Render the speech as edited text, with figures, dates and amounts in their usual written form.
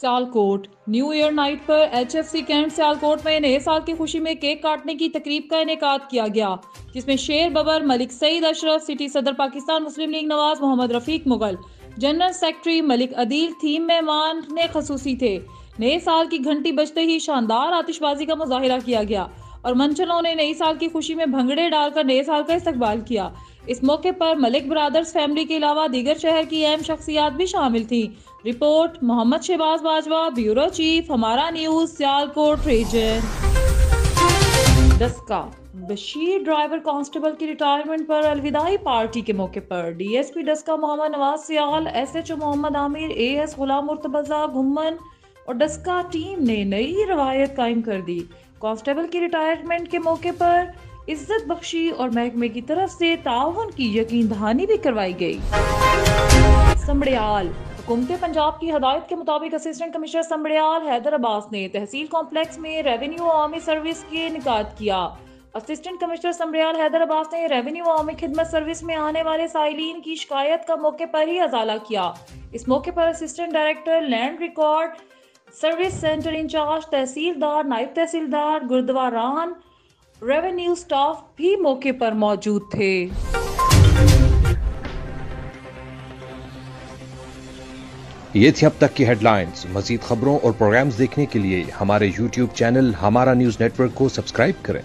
Sialkot new year night पर HFC cantt Sialkot में नए साल की खुशी में केक काटने की तकरीब का इनेकाद किया गया, जिसमें शेर बबर, मलिक सईद अशरफ, सिटी सदर पाकिस्तान मुस्लिम लीग नवाज, मोहम्मद रफीक मुगल, जनरल सेक्रेटरी मलिक अदील थीम मेहमान ने खसूसी थे। नए साल की घंटी बजते ही शानदार आतिशबाजी का मुजाहिरा किया गया और मंचलों ने नई साल की खुशी में भंगड़े डालकर नए साल का इस्तकबाल किया। इस मौके पर मलिक ब्रादर्स फैमिली के अलावा दीगर शहर की अहम शख्सियात भी शामिल थी। Report Mohammad Shahbaz Bajwa, bureau chief, हमारा news, Sialkot region. Daska Bashir driver constable की रिटायरमेंट पर अलविदाई पार्टी के मौके पर DSP डस्का मोहम्मद नवाज सियाल, SHO मोहम्मद आमिर, AS गुलाम मुर्तबा घुम्मन और डस्का टीम ने नई रवायत कायम कर दी। कांस्टेबल की रिटायरमेंट के मौके पर इज्जत बख्शी और महकमे की तरफ से ताउन की यकीन दहानी भी करवाई गई। समड़ियाल हुकूमत पंजाब की हदायत के मुताबिक असिस्टेंट कमिश्नर समड़ियाल हैदर अब्बास ने तहसील कॉम्प्लेक्स में रेवेन्यू आवामी सर्विस के इनेकाद किया। असिस्टेंट कमिश्नर समड़ियाल हैदर अब्बास ने रेवेन्यू आवामी खिदमत सर्विस में आने वाले साइलिन की शिकायत का मौके पर ही अजाला किया। इस मौके पर assistant director land record service centre incharge, तहसीलदार, नायब तहसीलदार, गुरुद्वारान, रेवेन्यू स्टाफ भी मौके पर मौजूद थे। ये थी अब तक की हेडलाइंस। मजीद खबरों और प्रोग्राम्स देखने के लिए हमारे YouTube चैनल हमारा न्यूज नेटवर्क को सब्सक्राइब करें।